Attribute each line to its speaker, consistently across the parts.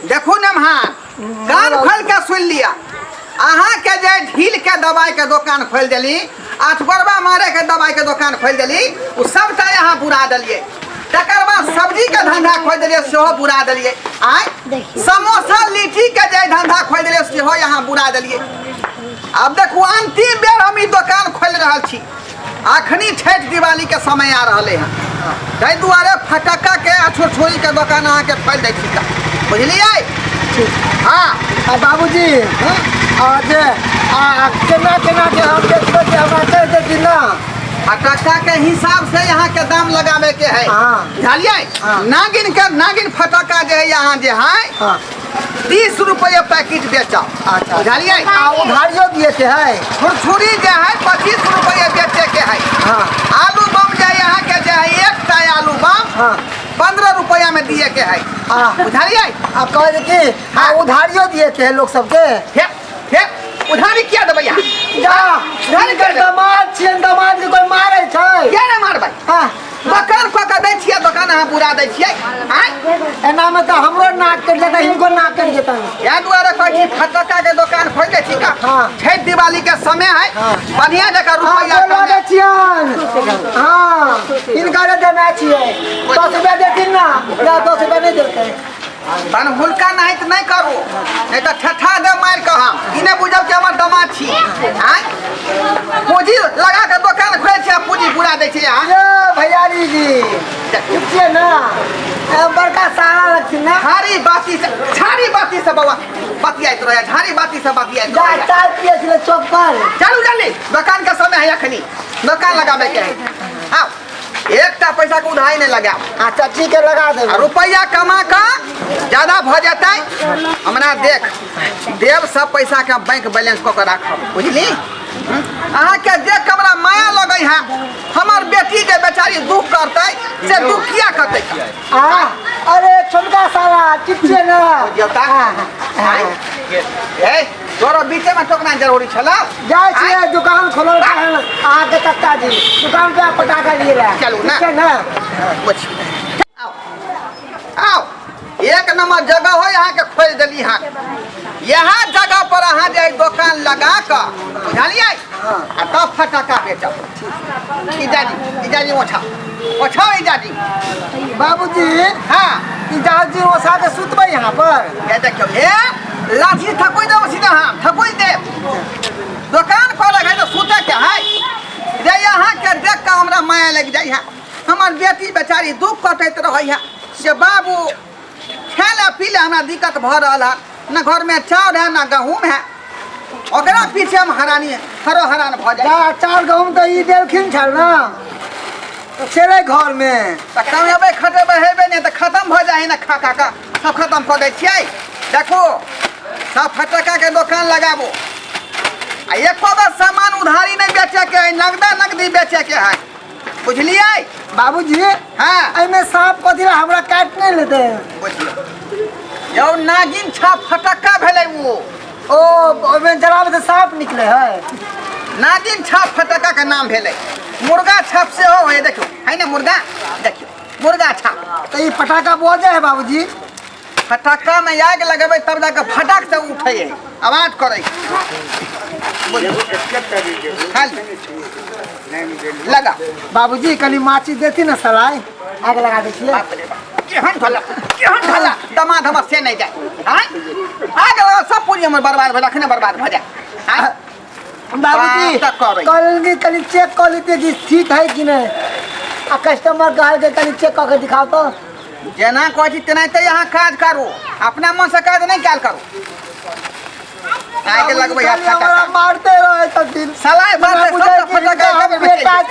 Speaker 1: देखू नम्हार कान खोल के सुन लिया। अहाँ के जे ढील के दवाई के दुकान खोल दिली, अठगोरबा मारे के दवाई के दुकान खोल दिली, वो सबटा यहाँ बुरा दिलिए। तकर बाद सब्जी के धंधा खोल दिलिए, सेहो बुरा दिलिए। आय समोसा लिट्टी के जे धंधा खोल दिलिए, सेहो यहाँ बुरा दिलिए। अब देखू अंतिम बेर हम ई दुकान खोल रहल छी। अखनी छठ दिवाली के समय आ रहे हैं, ताहि दुआरे फटक्का के छुरछुरी के दुकान अहाँ के खोल दै छी। बुझलिए? हाँ
Speaker 2: बाबूजी आज केना केना के हम देखबै कि हमरा कह देती ना।
Speaker 1: फटक्का के हिसाब से यहाँ के दाम लगावे के है। बुझलिए? नागिन फटक्का जे है यहाँ जे है 30 रुपये पैकेट बेचो। बुझलिए?
Speaker 2: उधारियो दिए के है।
Speaker 1: छुरछुरी जे है 25 रुपये बेचे के है। आलू बम जे यहाँ के जे है एक टा आलू बम 15 रुपया में दिए के है। बुझलिए?
Speaker 2: आप कहे कि उधारियो दिए के है लोग सबके।
Speaker 1: उधारी क्या देबै यहाँ?
Speaker 2: उधारी कर दामाद छियन, दामाद के कोई मारे छै?
Speaker 1: क्या नहीं मारबै? दुकान को दै छियै, दुकान अहाँ बुरा दै छियै।
Speaker 2: एना में तो हमरो नाक कर देता, इनको नाक कर देता।
Speaker 1: या दुआरे कहै छी फटक्का के दुकान खोल दे छी का। छठ दिवाली के समय है, बढ़िया जगह रुपया
Speaker 2: लगे छियन। हां इनका रे देना छियै। 10 रुपया देथिन ना, या 10 रुपया नहीं देते।
Speaker 1: तन हुलका नहीं तो नहीं करू, नहीं तो ठठा दे मार के हम। ई नहीं बुझब कि हमर दामाद छी। पूंजी लगा के दुकान खोल छी, पूंजी बुरा दै छी यहाँ।
Speaker 2: ये भैयारी जी देखिए ना, बड़का सारा लगती ना।
Speaker 1: झाड़ी बाती से बाबा बतियात रहे, झाड़ी बाती से बतियात रहे।
Speaker 2: चाय पिए छले चौक पर।
Speaker 1: चलू जल्दी, दुकान के समय है अखनी, दुकान लगाबे के है। आओ एकटा पैसा के उधारी नहीं लगाओ।
Speaker 2: चाची के लगा दे।
Speaker 1: रुपया कमा का ज्यादा भ जाता, हमरा देव सब पैसा के बैंक बैलेंस कऽ के राखब। बुझली? अहाँ के जे कमरा माया लगे है, हमार बेटी के बेचारी दुख करते से दुख किया करते?
Speaker 2: अरे छोटका साला चिट्ठी ना
Speaker 1: तोरो बीचे में टोकना जरूरी छला।
Speaker 2: जाय छियै दुकान खोलल अहाँ के कक्का जी दुकान पे पटाखा लिए रहा।
Speaker 1: चलू ना आओ एक नंबर जगह हो यहाँ के खोल दिली। हाँ यहाँ जगह पर अहाँ जे दुकान लगा कर, बुझलिए, तब फटक्का बेचब। इजाजी ओछाओ इजाजी।
Speaker 2: बाबूजी
Speaker 1: हाँ
Speaker 2: इजाजी ओछा के सुतबै यहाँ पर।
Speaker 1: ये देखियो लाठी ठकोई दे सीधा, हम ठकोई दे। दुकान खोले है तो सूते के है जे यहाँ के देख के हमरा माया लग जाय है। हमार बेटी बेचारी दुख कटैत रहे है से बाबू खेले पीले हमरा दिक्कत भ रहा है, न घर में चाउर है न गहूम है। ओकरा पीछे हम हैरान भ जाए।
Speaker 2: चाउर गहूम तो ई देलखिन छल ना, तो चले घर में
Speaker 1: तो कमेबे खटेबे हेबे नहीं तो खत्म भ जाए ना। खा का सब खत्म कर दै छियै। देखो सब फटक्का के दुकान लगाबो, एको गो सामान उधारी नहीं बेचे के है, नगदी बेचे के है। बुझलिए
Speaker 2: बाबूजी?
Speaker 1: हाँ
Speaker 2: एमे सांप कथी ला हमरा काट नहीं लेते?
Speaker 1: यो नागिन छाप फटक्का भेलै वो।
Speaker 2: ओमे जराब से सांप निकले है।
Speaker 1: नागिन छाप फटक्का के नाम भेलै। मुर्गा छाप से हो है, देखो है ना मुर्गा, देखियो मुर्गा छाप।
Speaker 2: तो ये पटाखा बोझे है बाबूजी?
Speaker 1: फटक्का में आग लगेबे तब जाके फटाक से उठे है, आवाज करे। लगा
Speaker 2: बाबूजी कनी माची देती ना सलाई, आग लगा देती।
Speaker 1: केहन ढला दमाद हमर से नहीं जाए। आग लगा सब पूरी हमर बर्बाद भ रखने बर्बाद भ जाए।
Speaker 2: बाबूजी कनी चेक कर लेते कि ठीक है कि नहीं। आ कस्टमर कहे के कनी चेक करके दिखाओ तो।
Speaker 1: जेना कहती तेना तो यहाँ काज करू, अपना मन से काज नहीं कैल करू। आगे लगबै
Speaker 2: हमरा मारते रहे तो दिन
Speaker 1: सलाह बात सब फटक्का
Speaker 2: बेटा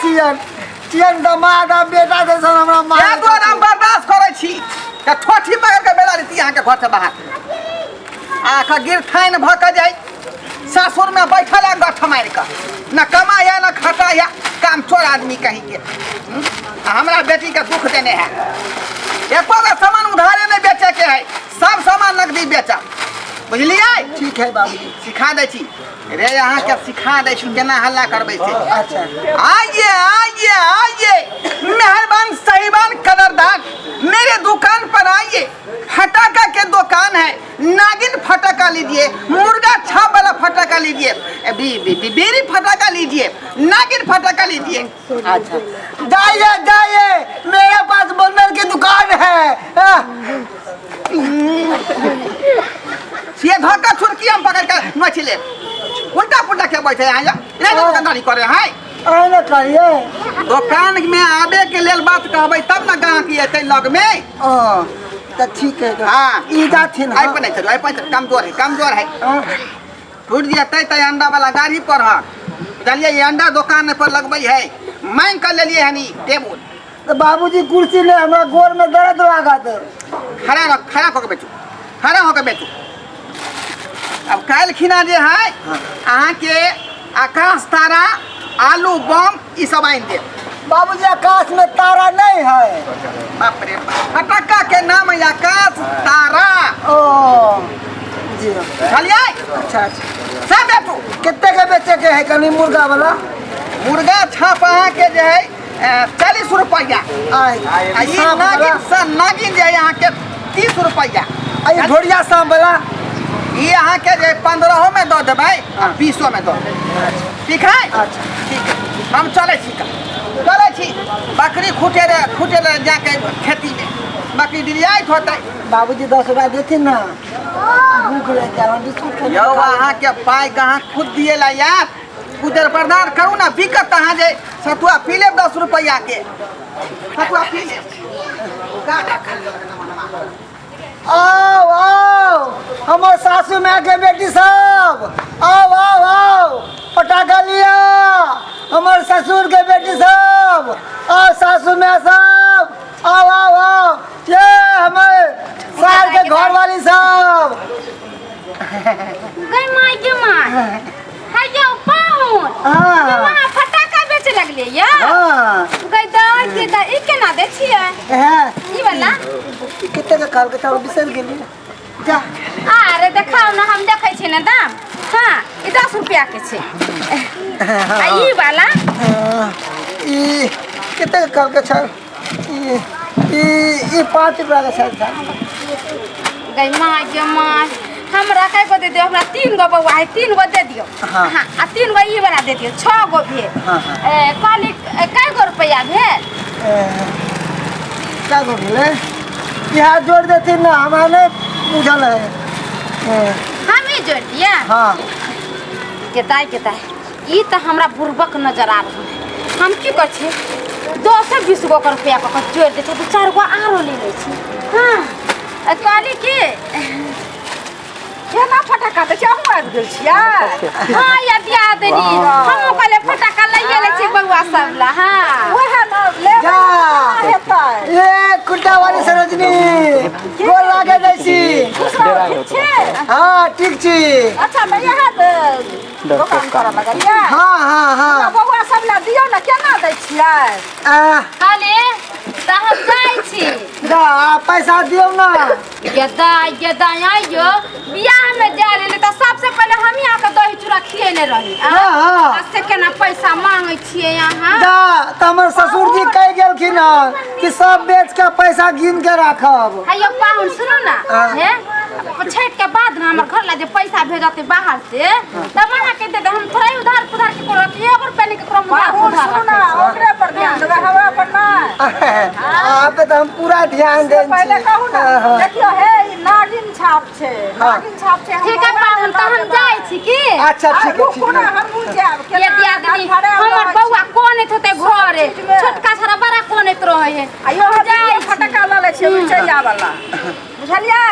Speaker 2: चियन दमाद आ बेटा से हमरा मार।
Speaker 1: क्या तो हम बर्दाश्त करे छी त ठोठी पकड़ के बेला रीति यहाँ के घर से बाहर आखा गिर थाइन भ के जाई। सासुर में बैठल है गठ मार के, न कमाया न खटाया, काम चोर आदमी कहीं के। हमरा बेटी के दुख देने है। एको गो सामान उधारे नहीं बेचे के है, सब सामान नकदी बेचा। बुझलिए?
Speaker 2: ठीक है बाबूजी,
Speaker 1: सिखा दे छी रे, यहाँ के सिखा दे छी केना हल्ला करबै से।
Speaker 2: अच्छा
Speaker 1: आइए आइए आइए मेहरबान साहिबान कदरदान, मेरे दुकान पर आइए। फटाका के दुकान है नागिन फटाका लीजिए, मुर्गा छाप वाला फटाका लीजिए, बेरी फटाका लीजिए, नागिन फटाका लीजिए।
Speaker 2: अच्छा जाइए जाइए, मेरे पास बंदर की दुकान है।
Speaker 1: ये धक्का छुड़की हम पकड़ कर मछली उल्टा पुल्टा के बैठे हैं ये दुकानदारी करे हैं।
Speaker 2: आने करिए
Speaker 1: दुकान में आबे के लेल बात कहबै तब ना गाहक एतै लग में।
Speaker 2: तो ठीक है।
Speaker 1: हाँ
Speaker 2: ई जाथिन
Speaker 1: आई पर नहीं चलो, आई पर कमजोर है टूट जतै त अंडा वाला गाड़ी पर ह चलिए ये अंडा दुकान पर लगबै है मांग कर लेलिए हनी टेबुल।
Speaker 2: तो बाबूजी कुर्सी ले, हमरा गोर में दर्द लागत।
Speaker 1: खड़ा होकर बेचू, खड़ा होकर बेचू। अब काल खिना जे है अहाँ के आकाश तारा आलू बम ई सब आइन दे।
Speaker 2: बाबूजी आकाश में तारा नहीं है।
Speaker 1: बाप रे फटक्का के नाम है आकाश तारा।
Speaker 2: ओ जी
Speaker 1: चलिए
Speaker 2: अच्छा अच्छा।
Speaker 1: सब बेचू।
Speaker 2: कितने के बेचे के है कनी मुर्गा वाला?
Speaker 1: मुर्गा छाप अहाँ के जे है 40 रुपया। नागिन जे यहाँ के 30 रुपया।
Speaker 2: ढोरिया शाम वाला
Speaker 1: ये अहाँ के जे 15 में दो देबै 20 में दो ठीक है।
Speaker 2: अच्छा
Speaker 1: ठीक है हम चले छी बकरी खूटे रहे जाके खेती में बकरी डिरियात होते।
Speaker 2: बाबूजी 10 रुपया देथिन ना, भूख लग जा।
Speaker 1: यौ अहाँ के पाई कहाँ खुद दिए ला यार, उधर प्रदान करू ना बिकत अहाँ जे सतुआ पी लेब 10 रुपया के सतुआ पी लेब।
Speaker 2: आओ आओ हमार सासू माँ के बेटी सब, आओ आओ आओ पटाखा लिया। हमार ससुर के बेटी सब, आओ सासू माँ सब, आओ आओ आओ। ये हमारे सार के घर वाली सब।
Speaker 3: गई माय के माय है यो पाहुन।
Speaker 2: हाँ
Speaker 3: मां फटाका बेचे लगले या।
Speaker 2: हाँ
Speaker 3: गई दाई के दा ई केना दे छियै?
Speaker 2: है
Speaker 3: ई वाला
Speaker 2: कितने का काल के चावल बिसर गेली जा।
Speaker 3: अरे देखाओ ना, हम देखै छी ना दाम। हां ई 10 रुपया के छै। आ ई वाला
Speaker 2: ई कितने का काल के चावल? ई 5 रुपया का चावल था।
Speaker 3: गई माय के माय हमरा कई गो दे दियो, हमरा 3 गो बउआ है, 3 गो दे दियो।
Speaker 2: हाँ।
Speaker 3: हां आ 3 गो ई वाला दे दियो, 6 गो भी।
Speaker 2: हाँ,
Speaker 3: काली कई गो रुपया भेल?
Speaker 2: क्या हो गए? यहाँ जोड़ देती ना, हमारे बुझल है।
Speaker 3: हम ही जोड़ दिया।
Speaker 2: हाँ
Speaker 3: केताई ई तो हमरा बुर्बक नजर आ रहा है। हम की कर छी 220 गो का रुपया का जोड़ देते तो 4 गो आरो ले ले छी। हां काली की केना फटाका त चाहू आबि गेल छिया। हां या दिया देनी हम कहले फटाका लइए ले छी बउआ सब ला। हां ओहे न ले
Speaker 2: जा
Speaker 3: हेतै।
Speaker 2: ये कुर्ता वाली सरोजनी गोर लागे जैसी। हाँ ठीक छी।
Speaker 3: अच्छा मैं यहां दुकान कर लगलिए।
Speaker 2: हाँ हाँ हाँ
Speaker 3: बउआ सब ला दियो न, केना दै छियै? काली त हम जाई छी।
Speaker 2: जा पैसा दियो ना।
Speaker 3: गेदा आइयो बियाह में जा ले त सबसे पहले हम यहाँ के दही चूड़ा खिएने रही।
Speaker 2: हाँ
Speaker 3: से केना पैसा मांगे छिए यहाँ?
Speaker 2: जा त हमर ससुर जी कह गेलखिन कि सब बेच के पैसा गिन के राखब।
Speaker 3: हायो पाहुन सुनो ना हे छठ के बाद ना हमर घर ला जे पैसा भेजते बाहर से तब वहां के दे हम थोड़ा उधार पुधार के करो कि 1 रुपया के करो उधार सुनो ना ओकरे पर ध्यान देबे, हमरा पर ना।
Speaker 2: आप तो हम पूरा ध्यान दे।
Speaker 3: पहले कहू ना देखियो हे नागिन छाप छे, नागिन छाप छे। ठीक है पाहुन त हम जाई छी की।
Speaker 2: अच्छा ठीक है ठीक है।
Speaker 3: हम जाब के दिया दनी हमर बउआ कोन होते घरे छोटका छोरा बड़ा कोन रहे है। आयो जाई फटका ल ले छी चैया वाला बुझलिए।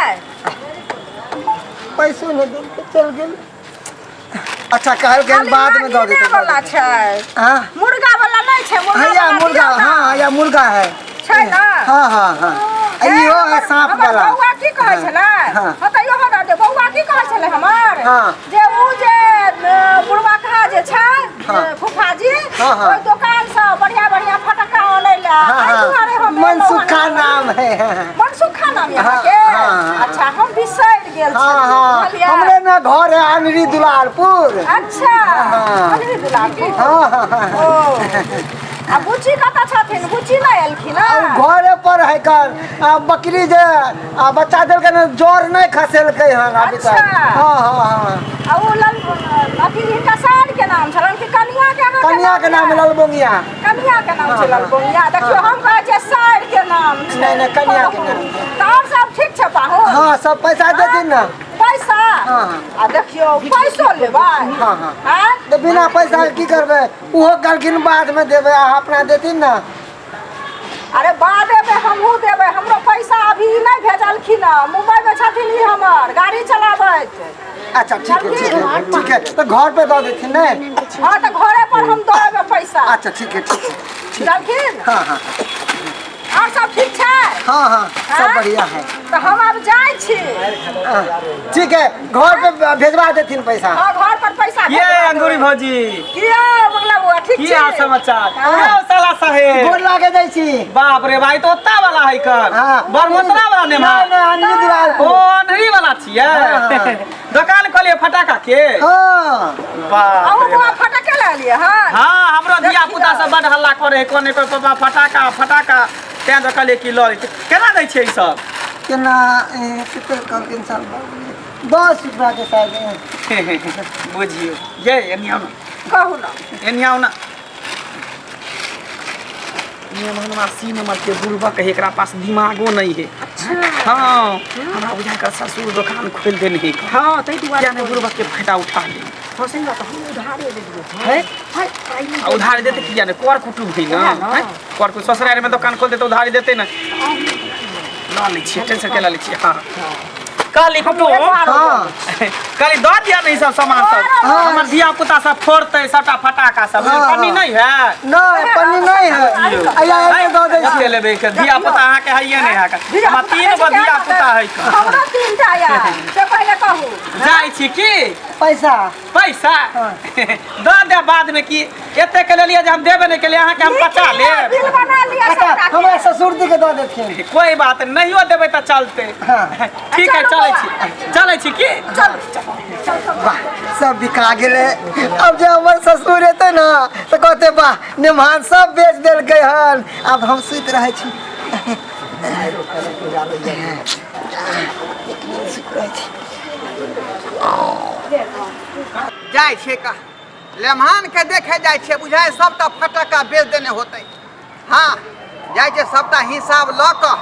Speaker 2: पैसो नहीं दे चल गेल। अच्छा कहल के बाद में दो देते
Speaker 3: वाला छै।
Speaker 2: हां
Speaker 3: मुर्गा वाला नहीं छै।
Speaker 2: या मुर्गा हाँ या मुर्गा है
Speaker 3: छै ना।
Speaker 2: हाँ हाँ हाँ यो है सांप वाला।
Speaker 3: बउआ की कहै छले?
Speaker 2: हाँ
Speaker 3: बताइयो हमरा दे बउआ की कहै छले हमर
Speaker 2: हाँ
Speaker 3: जे उ जे बुढ़वा कहा जे छै फुफा जी ओइ दुकान से बढ़िया बढ़िया फटका आनै ला। दुआरे हम
Speaker 2: मनसुखा नाम है।
Speaker 3: मनसुखा नाम यहाँ के? अच्छा हम बिसर गेल छी।
Speaker 2: हाँ हमरे ना घर है अनरी दुलारपुर।
Speaker 3: अच्छा अनरी दुलारपुर।
Speaker 2: हाँ हाँ
Speaker 4: आ बुच्ची कतऽ छथिन? बुच्ची नहीं एलखिन
Speaker 2: घरे पर है कर बकरी जे बच्चा देलकै न जोर नहीं खसेलकै हन अभी तक।
Speaker 4: अच्छा।
Speaker 2: हाँ हाँ हाँ
Speaker 4: आ उ अथी हिनका साल के नाम छलन कि कनिया के? अहाँ
Speaker 2: कन्या के नाम ललबोंगिया।
Speaker 4: कनिया के नाम छलन बोंगिया। देखियो हम कहै छियै साल के नाम छै।
Speaker 2: नहीं कन्या के नाम।
Speaker 4: तऽ और सब ठीक छै पाहु?
Speaker 2: हाँ सब पैसा देथिन न।
Speaker 4: पैसा?
Speaker 2: हाँ।
Speaker 4: आ देखियो पैसो लेबै?
Speaker 2: हाँ हाँ।
Speaker 4: हाँ?
Speaker 2: तो बिना पैसा के की करबै? उहो कहलखिन बाद में देबै, अहाँ अपना देथिन न।
Speaker 4: अरे बादे में हमहूँ देबै। हमरो पैसा अभी नहीं भेजलखिन ह। मुंबई में छथिन ई हमर गाड़ी चलाबैत।
Speaker 2: अच्छा ठीक है ठीक है तो घर पे दऽ देथिन नहीं?
Speaker 4: हाँ तो घरे पर हम दऽ देबै पैसा।
Speaker 2: अच्छा ठीक है
Speaker 4: बुझलखिन?
Speaker 2: हाँ हाँ
Speaker 4: और सब ठीक छै?
Speaker 2: हाँ हाँ सब बढ़िया है।
Speaker 4: तो हम अब जाइ छी।
Speaker 2: ठीक है घर पे भेजवा देथिन पैसा।
Speaker 4: हाँ घर पर पैसा
Speaker 5: ये अंगूरी भौजी
Speaker 4: किया बगला बुआ ठीक
Speaker 5: की
Speaker 4: छै?
Speaker 5: हाल समाचार?
Speaker 4: हाँ।
Speaker 5: क्या साला साहेब?
Speaker 2: गोर लागे जाइ छी।
Speaker 5: बाप रे भाई तो ओत्ता वाला है कर।
Speaker 2: हाँ।
Speaker 5: बरमोतरा वाला ने
Speaker 2: नहीं नहीं अन्य दीवार
Speaker 5: ओ अनहरी वाला छिए।
Speaker 2: हाँ।
Speaker 5: दुकान खोलिए फटाका के?
Speaker 2: हाँ
Speaker 5: बाप
Speaker 4: अहूँ
Speaker 5: रे
Speaker 4: बुआ फटके ले लिए हन?
Speaker 5: हाँ हमरो धिया पुता सब बड़ हल्ला करे है कोने कोई पापा फटाका फटाका तें तो कहलिए कि लऽ लेते। केना दै छै ई सब?
Speaker 2: केना कते कहलखिन साल 10 रुपया के शायद।
Speaker 5: बुझियो ये एनिया
Speaker 4: कहू ना।
Speaker 5: एनिया ना नियमनमा सी नंबर के बुढ़बा कहे एकरा पास दिमागो नहीं है। हाँ हमरा बुझाय कर ससुर दुकान खोल देने है। हाँ तै दुआरे ने बुढ़बा के फायदा उठा ले। हाँ सही बात हम उधारे दे देबो है। उधार देते किया ने कर कुटुम है ना है। कर को ससुराल में दुकान खोल देते उधारी देते ना। ला ले छी टेंशन के ला ले छी। हाँ काली कुटुम
Speaker 2: हाँ
Speaker 5: काली दऽ दिया नहीं सब सामान सब। हमर धिया पुता सब फोड़ते सबटा फटाका सब। पानी नहीं है?
Speaker 2: नहीं पन्नी नहीं है। आया आया दऽ दै छी।
Speaker 5: के लेबे के धिया पुता अहाँ के हइये नहीं है। हमरा 3 गो धिया पुता है।
Speaker 4: हमरा 3 टा या से पहले कहू।
Speaker 5: जाई छी की
Speaker 2: पैसा
Speaker 5: पैसा दऽ दे बाद में की एते के लिए जे हम देबे नहीं के लिए अहाँ के हम पचा लेब।
Speaker 4: बिल बना लिया
Speaker 2: अच्छा
Speaker 4: सबटा के।
Speaker 2: हमरा ससुर जी के दऽ देथिन।
Speaker 5: कोई बात नहीं देबे तो चलते।
Speaker 2: हाँ।
Speaker 5: ठीक है चले छी की?
Speaker 2: वाह सब बिका गेले। अब जे हमर ससुर एते ना तो कहते वाह नेमान सब बेच देलकै हन। अब हम सुत रहे छी।
Speaker 1: जाइ छे का लेमहान के देखे जाइ छे बुझाय सबटा फटक्का बेच देने होते। हाँ जाइ छे सबटा हिसाब लऽ कऽ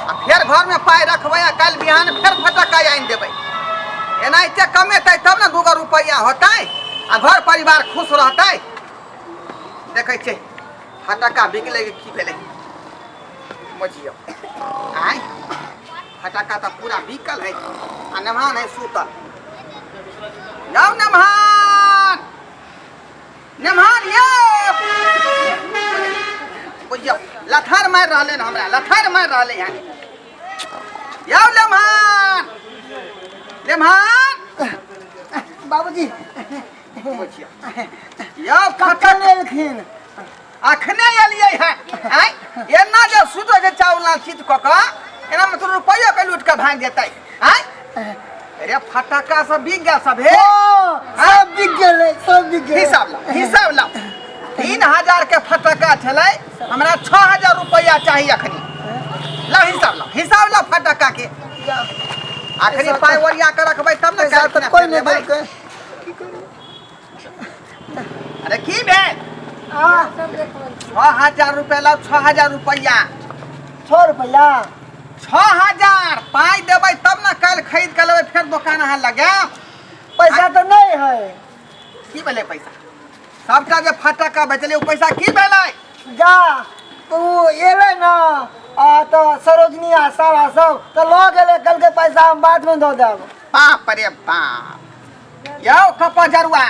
Speaker 1: आ फेर घर में पाई रखबै आ काल्हि बिहान फेर फटक्का आनि देबै। एनाहिते कमेतै तब ने 2 रुपया होतै आ घर परिवार खुश रहतै। देखै छै फटक्का बिकलै कि की भेलै बुझियौ। आइ फटक्का तऽ पूरा बिकल है आ नेमहान है सुतल। जाओ नेमहान नेमहान ये बुझियौ लथार मारि रहले न हमरा लथार मारि रहले हैं। जाओ नेमहान नेमहान
Speaker 2: बाबूजी
Speaker 1: बुझियौ यौ
Speaker 2: कक्का लेलखिन।
Speaker 1: अखने एलियै है। आइ एना जे सुतो जे चाउर ना चित क क एना में तो रुपया के लूट के भाग जेतै। आइ अरे फटक्का सब बिक गया सब हे।
Speaker 2: सब बिक गेलै सब बिक गेलै।
Speaker 1: हिसाब लाओ 3000 के फटक्का छलै हमरा 6000 रुपया चाहिए अखनी। हिसाब लाओ फटक्का के। आखिरी पाई ओरिया के रखबै तब ने
Speaker 2: पैसा तो कोई नहीं देलकै।
Speaker 1: अरे की भेल? 6000 रुपया लाओ 6000 रुपया।
Speaker 2: 6 रुपया
Speaker 1: 6000 पाई देबै तब ना कल खरीद के लेबै फिर दुकान अहाँ लगाएब।
Speaker 2: पैसा तो नहीं है।
Speaker 1: की भेलै पैसा? सबटा जे फटक्का बेचलै ओ पैसा की भेलै?
Speaker 2: जा तो एले ना तो सरोजनी आ सारा सब तो लऽ गेलै कहलकै पैसा हम बाद में दऽ देब।
Speaker 1: बाप रे बाप यौ कपा जरुआ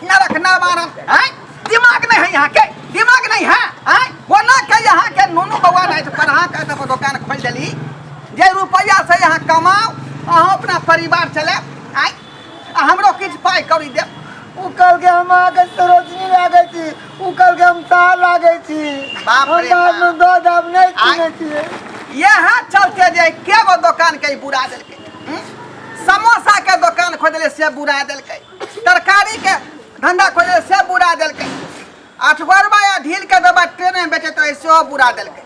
Speaker 1: नरक ना मारन हैं। दिमाग नहीं है यहाँ के दिमाग नहीं है हैं। वो ना के यहाँ के नूनू बउआ नहीं तो पढ़ा के तब दुकान खोल देली जे रुपया से यहाँ कमाओ अहाँ अपना परिवार चले। आइ हमरो किछ पाई कौड़ी दे।
Speaker 2: उ कहलकै हम आके सरोजनी लागे छी उ कहलकै हम तार लागे छी।
Speaker 1: बाप रे
Speaker 2: हम बाद में दऽ देब नहीं चिन्है छियै।
Speaker 1: यहाँ चलते जे के गो दुकान के बुरा देलकै। समोसा के दुकान खोल देले से बुरा देलकै। तरकारी के धंधा खोल देले से बुरा देलकै। अठगरबा या ढील के दबा ट्रेन में बेचे तो सेहो बुरा देलकै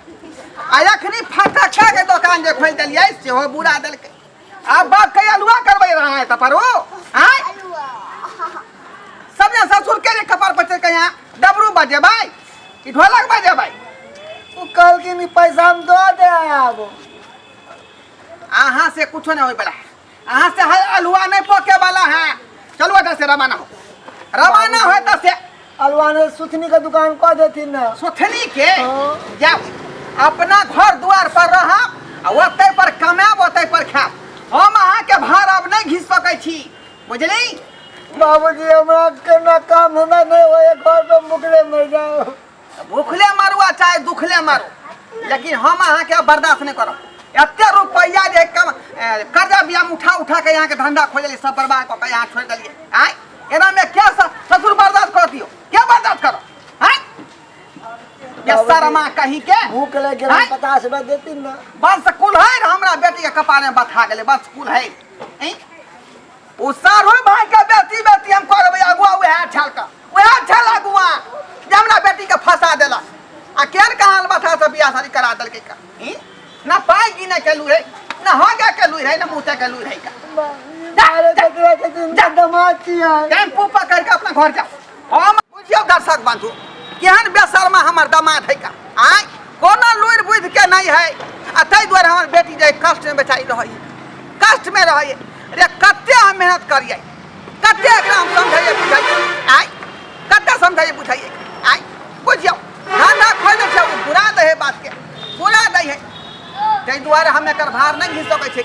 Speaker 1: आ एखनी फटक्का के दुकान जे खोल देलियै सेहो बुरा देलकै अब बाप के अलुआ करबै रहा है तपरो आय सब ने ससुर के कपार पर के यहाँ डबरू बजेबै कि ढोलक बजेबै
Speaker 2: वो कल की नहीं पैसा हम दो दे अब
Speaker 1: अहाँ से कुछ नहीं होई बला अहाँ से है अलुआ नहीं पके वाला है चलो इधर से रवाना हो तो से
Speaker 2: अलवा ने सुथनी का दुकान कह देती ना
Speaker 1: सुथनी के जब अपना घर द्वार पर रहब ओते पर कमाब ओते पर खाब हम अहाँ के भार अब नहीं घिस सकै छी बुझली
Speaker 2: बाबूजी हमरा करना काम हमरा नहीं होए घर पे मुकले मर जाओ
Speaker 1: भूखले मारू आ चाहे दुखले मारू लेकिन हम अहाँ के बर्दाश्त नहीं करब एते रुपया जे कम कर्जा बियाम उठा के यहाँ के धंधा खोजली सब बर्बाद कऽ के यहाँ छोड़ देलिए आय एना में क्या ससुर बर्दाश्त कर दियो क्या बर्दाश्त करो आय ये शर्मा कहीं के
Speaker 2: भूख लग गया 50 रुपया देती ना
Speaker 1: बस कुल है हमरा बेटी के कपार में बथा गेले बस कुल है ओ सारो भाई के बेटी हम करबै अगुआ उहे छल का उहे छल अगुआ जे हमरा बेटी के फंसा देला आ केर कहां बथा से बियाह शादी करा देलकै का ना पाई गिने के लू है ना होगा के लू है ना मुते के लू है का
Speaker 2: अरे कतरा के दिन दमाद किया
Speaker 1: टेम्पू पकड़ के अपना घर जा हम बुझियो दर्शक बंधु केहन बेशर्मा हमर दामाद है का आय कोनो लुइर बुझ के नहीं है आ तै द्वारा हमर बेटी जे कष्ट में बेचारी रहै कष्ट में रहै रे कते हम मेहनत करिए कते एकरा हम समझाइए बुझाइए आय कते समझाइए बुझाइए आय बुझियो धंधा खोल दे छै बुरा दे है बात के बुरा दे है तै द्वारा हम एकर भार नहीं घिस सकै छै।